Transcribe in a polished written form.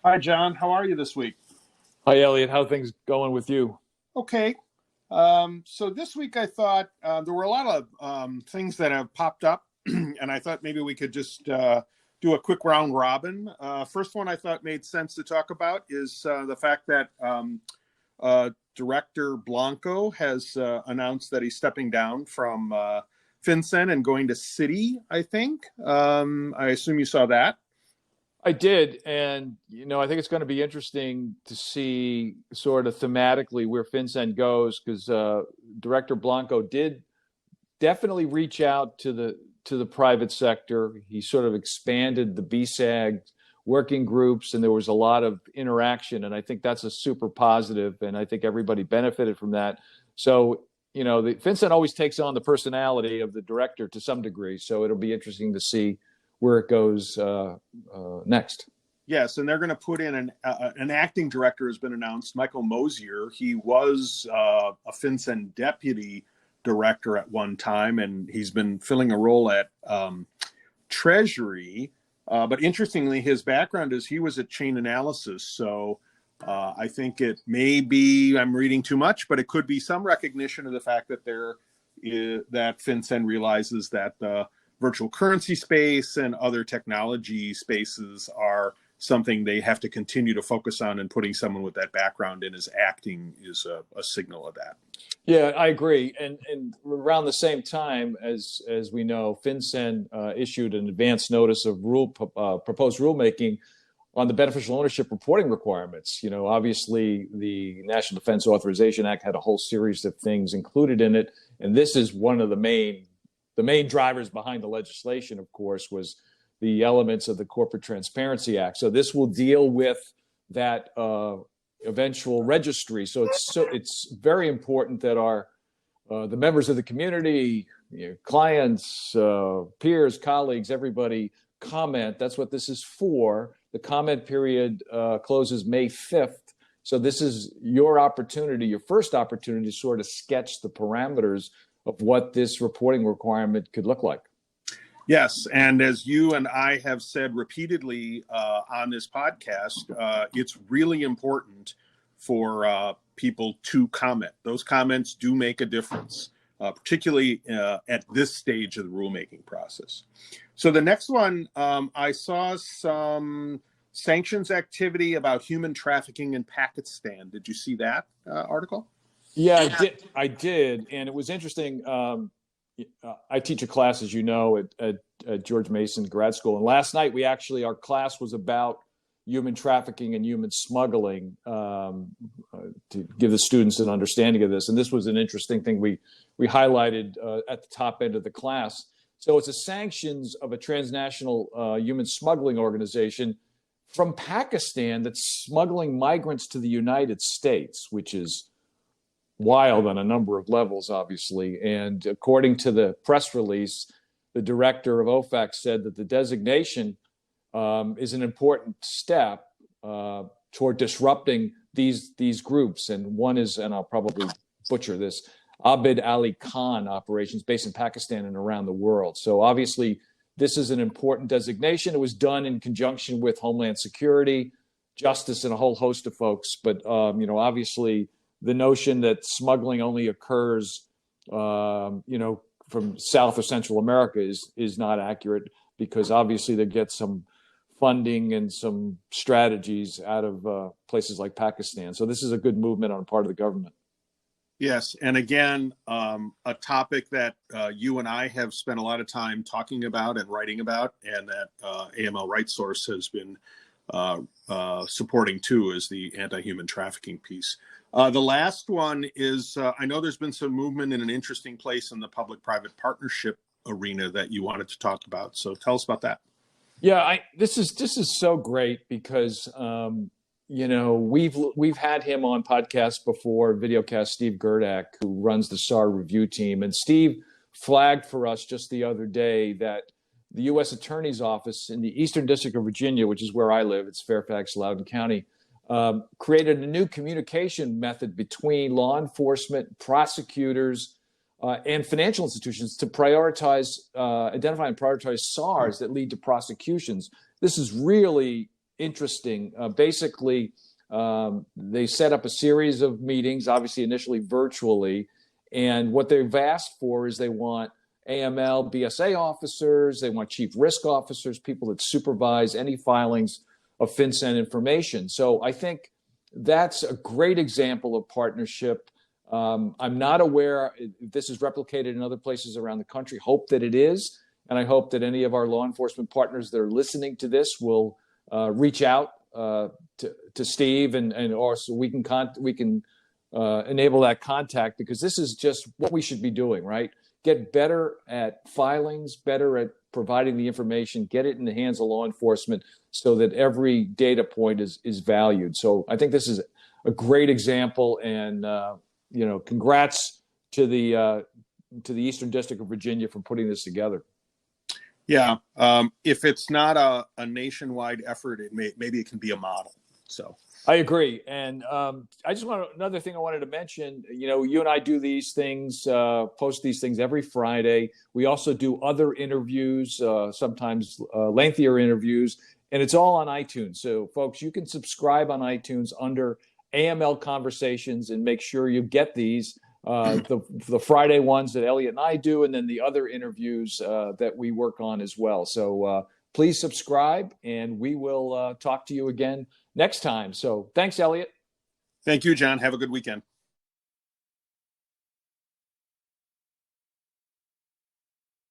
Hi, John. How are you this week? Hi, Elliot. How are things going with you? Okay. So this week I thought there were a lot of things that have popped up, and I thought maybe we could just do a quick round robin. First one I thought made sense to talk about is the fact that Director Blanco has announced that he's stepping down from FinCEN and going to Citi, I think. I assume you saw that. I did, and I think it's going to be interesting to see sort of thematically where FinCEN goes, because Director Blanco did definitely reach out to the private sector. He sort of expanded the BSAG working groups, and there was a lot of interaction, and I think that's a super positive, and I think everybody benefited from that. So, the FinCEN always takes on the personality of the director to some degree, so it'll be interesting to see where it goes next. Yes, and they're going to put in an acting director has been announced, Michael Mosier. He was a FinCEN deputy director at one time, and he's been filling a role at Treasury. But interestingly, his background is he was at Chain Analysis. So I think it may be, I'm reading too much, but it could be some recognition of the fact that that FinCEN realizes that the virtual currency space and other technology spaces are something they have to continue to focus on, and putting someone with that background in as acting is a signal of that. Yeah, I agree. And around the same time, as we know, FinCEN issued an advance notice of proposed rulemaking on the beneficial ownership reporting requirements. Obviously, the National Defense Authorization Act had a whole series of things included in it, and this is one of the main drivers behind the legislation, of course, was the elements of the Corporate Transparency Act. So this will deal with that eventual registry. So it's very important that the members of the community, clients, peers, colleagues, everybody comment. That's what this is for. The comment period closes May 5th. So this is your opportunity, your first opportunity to sort of sketch the parameters of what this reporting requirement could look like. Yes, and as you and I have said repeatedly on this podcast, it's really important for people to comment. Those comments do make a difference, particularly at this stage of the rulemaking process. So the next one, I saw some sanctions activity about human trafficking in Pakistan. Did you see that article? Yeah, I did, and it was interesting. I teach a class, as you know, at George Mason Grad School, and last night our class was about human trafficking and human smuggling, to give the students an understanding of this. And this was an interesting thing we highlighted at the top end of the class. So it's a sanctions of a transnational human smuggling organization from Pakistan that's smuggling migrants to the United States, which is wild on a number of levels, obviously. And according to the press release, the director of OFAC said that the designation is an important step toward disrupting these groups. And one is, and I'll probably butcher this, Abid Ali Khan operations based in Pakistan and around the world. So obviously, this is an important designation. It was done in conjunction with Homeland Security, Justice, and a whole host of folks. But obviously, the notion that smuggling only occurs, from South or Central America is not accurate, because obviously they get some funding and some strategies out of places like Pakistan. So this is a good movement on the part of the government. Yes, and again, a topic that you and I have spent a lot of time talking about and writing about, and that AML RightSource has been supporting too, is the anti-human trafficking piece. The last one is, I know there's been some movement in an interesting place in the public-private partnership arena that you wanted to talk about. So tell us about that. Yeah, this is so great because we've had him on podcasts before, videocast, Steve Gerdak, who runs the SAR review team, and Steve flagged for us just the other day that the U.S. Attorney's Office in the Eastern District of Virginia, which is where I live, it's Fairfax, Loudoun County, created a new communication method between law enforcement, prosecutors, and financial institutions to prioritize, identify and prioritize SARs that lead to prosecutions. This is really interesting. Basically, they set up a series of meetings, obviously initially virtually, and what they've asked for is they want AML, BSA officers, they want chief risk officers, people that supervise any filings of FinCEN information. So I think that's a great example of partnership. I'm not aware if this is replicated in other places around the country. Hope that it is, and I hope that any of our law enforcement partners that are listening to this will reach out to Steve and or so we can enable that contact, because this is just what we should be doing, right? Get better at filings, better at providing the information, get it in the hands of law enforcement so that every data point is valued. So I think this is a great example, and congrats to the Eastern District of Virginia for putting this together. Yeah, if it's not a nationwide effort, maybe it can be a model. So I agree, and I just another thing I wanted to mention. You and I do these things, post these things every Friday. We also do other interviews, sometimes lengthier interviews, and it's all on iTunes. So, folks, you can subscribe on iTunes under AML Conversations and make sure you get these. The Friday ones that Elliot and I do, and then the other interviews that we work on as well. So please subscribe, and we will talk to you again next time. So thanks, Elliot. Thank you, John. Have a good weekend.